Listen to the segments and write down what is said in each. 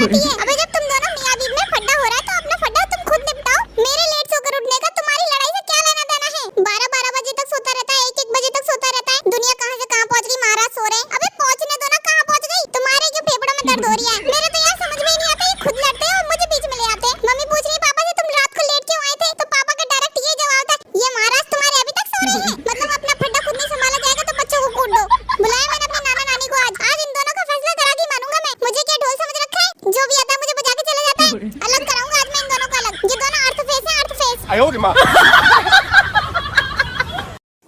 आती है। अबे जब तुम दोनों मियां बीवी में फड्डा हो रहा है तो अपना फड्डा तुम खुद निपटाओ। मेरे लेट सोकर उठने का तुम्हारी लड़ाई से क्या लेना देना है? 12-12 बजे तक सोता रहता है, 1-1 बजे तक सोता रहता है। दुनिया कहां से कहां पहुंच गई, महाराज सो रहे हैं। अबे पहुंचने दो ना, कहां पहुंच गई? तुम्हारे क्यों फेफड़ों में दर्द हो रही है? मेरे तो यार समझ में ही नहीं आता, ये खुद लड़ते हैं और मुझे बीच में ले आते हैं। मम्मी पूछ रही पापा से तुम रात को लेट क्यों आए थे, तो पापा का डायरेक्ट ये जवाब था, ये महाराज तुम्हारे अभी तक सो रहे हैं। मतलब अपना फड्डा खुद नहीं संभाला जाएगा तो बच्चों को कूट दो। बुलाया मैंने अपने नाना नानी को। आज इन दोनों का फैसला करा के मानूंगा मैं। मुझे क्या ढोल समझ रखा है? जो भी आता है मुझे बजा के चला जाता है। अलग कराऊंगा आज मैं इन दोनों को अलग। ये दोनों अर्थ फेस है, अर्थ फेस। आयो रे मां।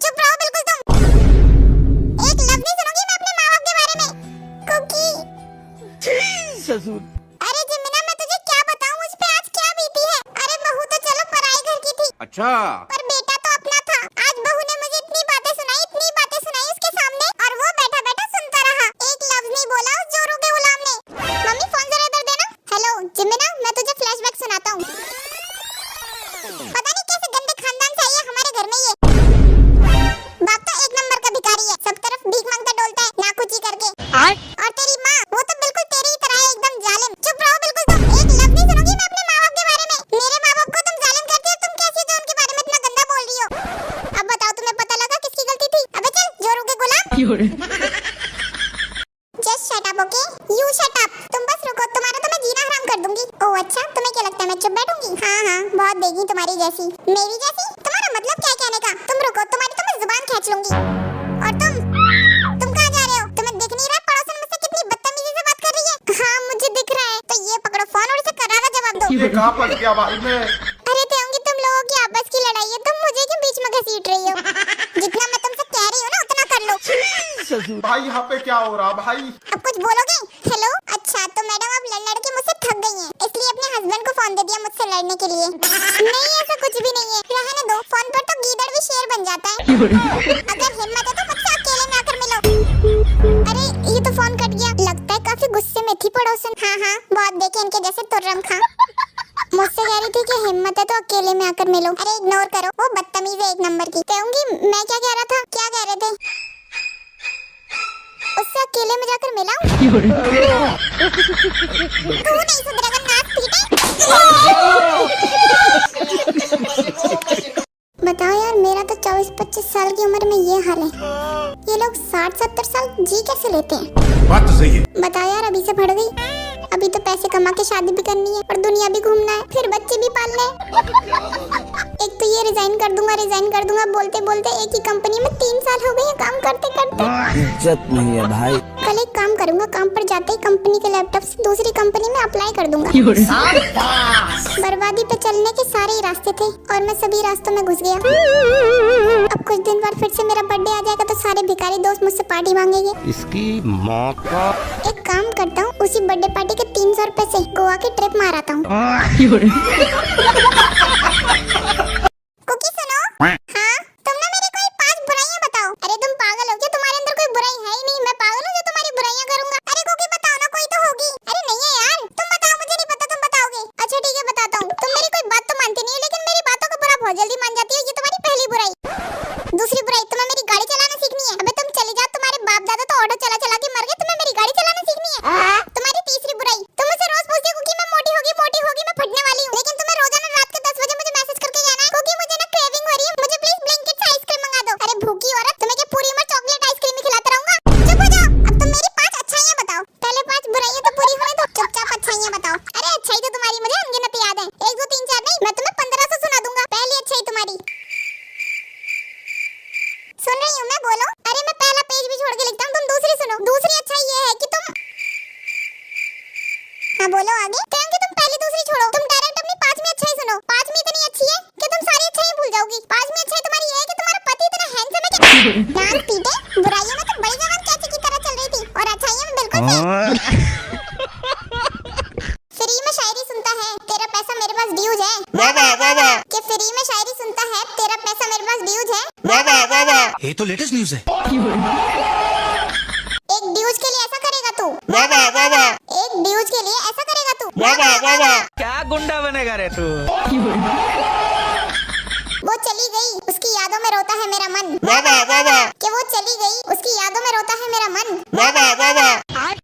चुप रहो बिल्कुल तुम। एक लफ्ज नहीं सुनोगी मैं अपने माँ बाप के बारे में। कुकी ससुर। अरे जिमिना मैं तुझे क्या बताऊं मुझ पे आज क्या बीती है। अरे बहू तो चलो पराई घर की थी, अच्छा पर बेटा तो अपना था। आज बहू ने मुझे इतनी बातें सुनाई उसके सामने, और वो बैठा बैठा सुनता रहा। एक लफ्ज नहीं बोला उस जोरू के गुलाम ने। मम्मी फोन जरा इधर देना। हेलो जिमिना, मैं तुझे फ्लैशबैक सुनाता हूँ। पता नहीं कैसे गंदे खानदान से आई है हमारे घर में ये। बाप तो एक नंबर का भिखारी है, सब तरफ भीख मांगता डोलता है नाकुची करके। और तेरी माँ वो तो बिल्कुल तेरी ही तरह है, एकदम जालिम। चुप रहो बिल्कुल तुम। एक लफ्ज नहीं सुनोगी मैं अपने माँ बाप के बारे में। मेरे माँ बाप को तुम जालिम कहती हो, तुम कैसी जो उनके बारे में इतना गंदा बोल रही हो? अब बताओ तुम्हें पता लगा किसकी गलती थी? अबे चल जोरू के गुलाम। Just shut up okay, you shut up. तुम बस रुको, तुम्हारा तो मैं जीना हराम कर दूंगी। ओह अच्छा, तुम्हें क्या लगता है मैं चुप बैठूंगी? हाँ बहुत देगी तुम्हारी जैसी। मेरी जैसी? तुम्हारा मतलब क्या कहने का? तुम रुको, तुम्हारी तो मैं जुबान खींच लूंगी। और तुम कहाँ जा रहे हो? तुम्हें दिख नहीं रहा पड़ोसन मुझसे कितनी बदतमीजी से बात कर रही है? हाँ मुझे दिख रहा है, तो ये पकड़ो फोन और इसे करारा जवाब दो। ये कहाँ फंस गया भाई मैं? अरे थे होंगी तुम लोगों की आपस की लड़ाई है, तुम मुझे क्यों बीच में घसीट रही हो? जितना मैं तुमसे कह रही हूँ ना उतना कर लो। ससुर। भाई यहाँ पे क्या हो रहा भाई? अब कुछ बोलोगे? हेलो अच्छा, तो मैडम अब लड़ के मुझसे थक गई हैं, इसलिए अपने हस्बैंड को फोन दे दिया मुझसे लड़ने के लिए। नहीं ऐसा कुछ भी नहीं है, रहने दो। फोन पर तो गीदड़ भी शेर बन जाता है। अगर हिम्मत है तो मुझसे अकेले में आकर मिलो। अरे ये तो फोन कट गया, लगता है काफी गुस्से में थी पड़ोसन। हाँ बहुत देखे इनके जैसे तुर्रम खां। मुझसे कह रही थी कि हिम्मत है तो अकेले में आकर मिलो। अरे इग्नोर करो, वो बदतमीज है एक नंबर की। कहूंगी मैं क्या कह रहा था, क्या कह रहे थे? उससे अकेले में जाकर मिला हूँ। तू नहीं सुधरेगा, नाक पीटे। बताओ यार, मेरा तो 24-25 साल की उम्र में ये हाल है। ये लोग 60-70 साल जी कैसे लेते हैं? बात तो सही है। बताओ यार, अभी से बढ़ गई। अभी तो पैसे कमा के शादी भी करनी है और दुनिया भी घूमना है, फिर बच्चे भी पालने हैं। एक तो ये रिजाइन कर दूंगा बोलते बोलते एक ही कंपनी में 3 साल हो गए हैं काम करते करते। इज्जत नहीं है भाई। कल एक काम करूंगा, काम पर जाते ही कंपनी के लैपटॉप से दूसरी कंपनी में अप्लाई कर दूंगा। बर्बादी पे चलने के सारे ही रास्ते थे और मैं सभी रास्तों में घुस गया। अब कुछ दिन बाद फिर से मेरा बर्थडे आ जाएगा तो सारे भिखारी दोस्त मुझसे पार्टी मांगेंगे। इसकी माँ का। एक काम करता हूँ, उसी बर्थडे पार्टी के 300 रुपए से गोवा की ट्रिप माराता हूँ। कुकी सुनो। हाँ तुम ना मेरी कोई 5 बुराइयां बताओ। अरे तुम पागल हो क्या? तुम्हारे अंदर कोई बुराई है ही नहीं। मैं पागल हूँ जो तुम्हारी बुराइयां करूंगा? अरे कुकी बताओ ना, कोई तो होगी। अरे नहीं है यार, तुम बताओ, मुझे नहीं पता, तुम बताओगे। अच्छा ठीक है बताता हूँ। तुम मेरी कोई बात तो मानती नहीं हो, लेकिन मेरी बातों का बुरा बहुत जल्दी मान जाती हो। ये तुम्हारी पहली बुराई। दूसरी बुराई, तुम्हें मेरी गाड़ी चलाना सीखनी है। अबे तुम चली जाओ, तुम्हारे बाप दादा तो ऑटो चला चला के मर गए, तुम्हें मेरी गाड़ी चलाना सीखनी है। तुम्हारी तीसरी बुराई, तुम मुझसे रोज पूछती हो कुकी मैं मोटी होगी मैं फटने वाली हूँ, लेकिन तुम्हें रोजाना रात के 10 बजे मुझे मैसेज करके कहना है कुकी मुझे ना क्रेविंग हो रही है, मुझे प्लीज ब्लिंकिट से आइसक्रीम मंगा दो। अरे भूखी औरत, तुम्हें क्या पूरी उम्र चॉकलेट आइसक्रीम ही खिलाता रहूंगा? चुप हो जाओ। अब तुम मेरी 5 अच्छाइयां बताओ। पहले 5 बुराइयां तो पूरी होने दो, चुपचाप अच्छाइयां बताओ। अरे अच्छाई तो तुम्हारी मुझे अनगिनत याद है, 1 2 3 4 नहीं, मैं तुम्हें 1500 सुना दूंगा। पहली अच्छाई तुम्हारी, सुन रही हूँ मैं, बोलो। अरे मैं पहला पेज भी छोड़ के लिखता हूँ, तुम दूसरी सुनो। दूसरी अच्छाई ये है कि तुम, हाँ बोलो आगे। क्योंकि तुम पहली दूसरी छोड़ो, तुम डायरेक्ट अपनी 5वीं अच्छाई सुनो। 5वीं इतनी अच्छी है कि तुम सारी अच्छाइयां भूल जाओगी। 5वीं अच्छाई तुम्हारी ये है कि तुम्हारा पति इतना हैंडसम है कि नाक पीटे। बुराइयों में तो बड़ी जवान कैची की तरह चल रही थी और अच्छाइयों में बिल्कुल फ्री में शायरी सुनता है, तेरा पैसा मेरे पास ड्यूज है। वाह कि फ्री में शायरी सुनता है, तेरा पैसा मेरे पास ड्यूज है। वाह ये तो लेटेस्ट न्यूज़ है। एक ड्यूज के लिए ऐसा करेगा तू? एक ड्यूज के लिए ऐसा करेगा तू? क्या गुंडा बनेगा रे तू? वो चली गई, उसकी यादों में रोता है मेरा मन। कि वो चली गई, उसकी यादों में रोता है मेरा मन।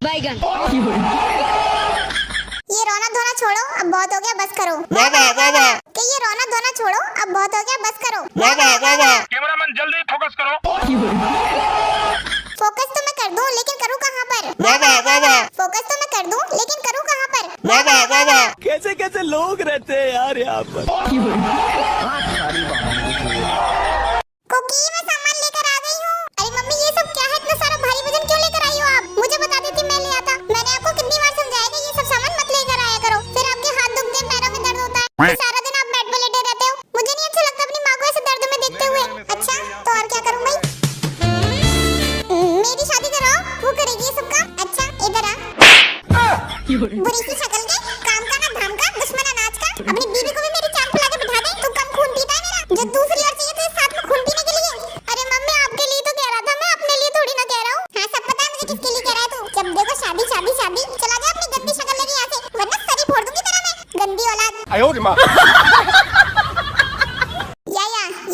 बैगन अब बहुत हो गया, बस करो। कि ये रोना धोना छोड़ो, अब बहुत हो गया, बस करो। कैमरामैन जल्दी फोकस करो। फोकस तो मैं कर दूं, लेकिन करूँ कहाँ पर? फोकस तो मैं कर दूं, लेकिन करूँ कहाँ पर? कैसे कैसे लोग रहते हैं यार यहाँ पर। कुकी, मैं सामान लेकर आ गई हूँ। अरे मम्मी, ये सब क्या है? इतना सारा भारी वजन क्यों लेकर आई हो आप? मुझे बता देती, मैं ले आता। मैंने आपको कितनी बार समझाया कि ये सब सामान मत लेकर आया करो, फिर आपके हाथ दुखते हैं, पैरों में दर्द होता है, फिर सारा दिन आप बेड पे लेटे रहते हो। मुझे नहीं अच्छा लगता अपनी माँ को ऐसे दर्द में देखते हुए। अच्छा, तो और क्या करूँ भाई? मेरी शादी कराओ, वो करेगी ये सब काम। अच्छा, इधर आ। बुरी सी शक्ल के, काम का ना धाम का, दुश्मन अनाज का। अपनी बीवी को भी मेरी चाल फुला के बिठा दे। तू कम खून पीता है मेरा, जो दूसरी लड़की है तो साथ में खून पीने के लिए। अरे मम्मी, आपके लिए तो कह रहा था, मैं अपने लिए थोड़ी ना कह रहा हूँ। हाँ, सब पता है मुझे किसके लिए कह रहा है तू। जब देखो शादी शादी शादी। चला जा अपनी गंदी शक्ल लेके यहाँ से, वरना सर ही फोड़ दूंगी तेरा मैं। गंदी औलाद।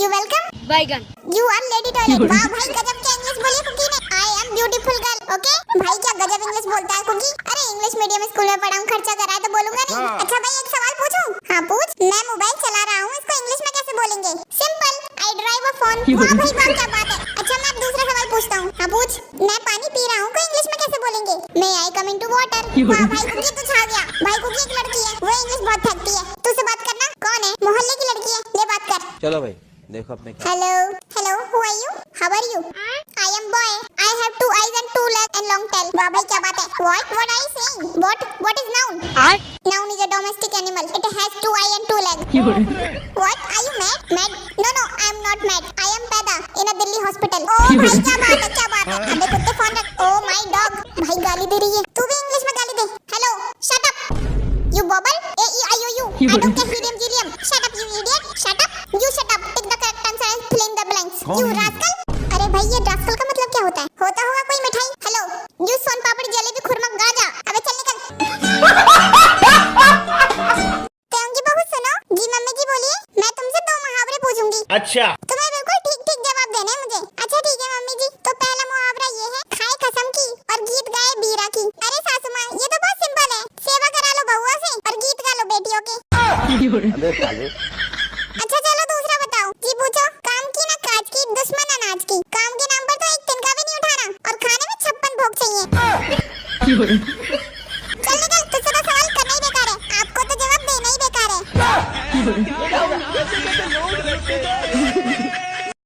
You welcome. बैगन। You are lady toilet. वाह भाई, गजब की इंग्लिश बोली कुकी ने। I am beautiful girl. Okay भाई, क्या गजब इंग्लिश बोलता है कुकी। अरे इंग्लिश मीडियम स्कूल में पढ़ा हूँ, खर्चा करा है तो बोलूंगा नहीं। अच्छा भाई, एक सवाल पूछूं? हाँ पूछ। मैं मोबाइल चला रहा हूँ, इसको इंग्लिश में कैसे बोलेंगे? Simple, I drive a phone. वाह भाई वाह, क्या बात है। अच्छा, मैं अब दूसरा सवाल पूछता हूँ। हाँ पूछ। मैं पानी पी रहा हूँ को इंग्लिश में कैसे बोलेंगे? मे आई कम इनटू वाटर। वाह भाई कुकी, तू छा गया। भाई कुकी एक लड़की है, वो इंग्लिश बहुत फेंकती है। तू से बात करना। कौन है? मोहल्ले की लड़की है, ले बात कर। चलो भाई, देखो अपने hello hello, who are you? How are you? I am boy, I have 2 eyes and 2 legs and long tail। वाह भाई, क्या बात है। What are you saying? What is noun? Noun is a domestic animal. It has 2 eyes and 2 legs. What? Are you mad? Mad? No, I am not mad. I am पैदा in a Delhi hospital. Oh भाई, क्या बात है, क्या बात है। अबे कुत्ते, फोन रख। Oh my dog। भाई गाली दे रही है। तू भी इंग्लिश में गाली दे। Hello, shut up. You bobble? A-E-I-O-U. I don't care helium helium. Shut up you idiot. Shut up. You shut up. Take the correct answer and fill in the blanks. You rascal. अरे भाई, ये rascal का मतलब क्या होता है? होता होगा कोई मिठाई। Hello, you soan papdi jalebi khurma gaja. अबे चल निकल। तेरी बहू सुनो। जी मम्मी जी बोलिए। मैं तुमसे 2 मुहावरे पूछूंगी। अच्छा। तुम्हें बिल्कुल ठीक ठीक जवाब देने हैं मुझे। अच्छा ठीक है मम्मी जी। तो पहला मुहावरा ये है, खाए कसम की और गीत गाए बीरा की। अरे सासू माँ, ये तो बहुत सिंपल है। सेवा करा लो बहुआ से और गीत गा लो बेटियों के। अबे साले। अच्छा चलो दूसरा बताओ। जी पूछो। काम की ना काज की, दुश्मन अनाज की। काम के नाम पर तो एक तिनका भी नहीं उठाना और खाने में 56 भोग चाहिए।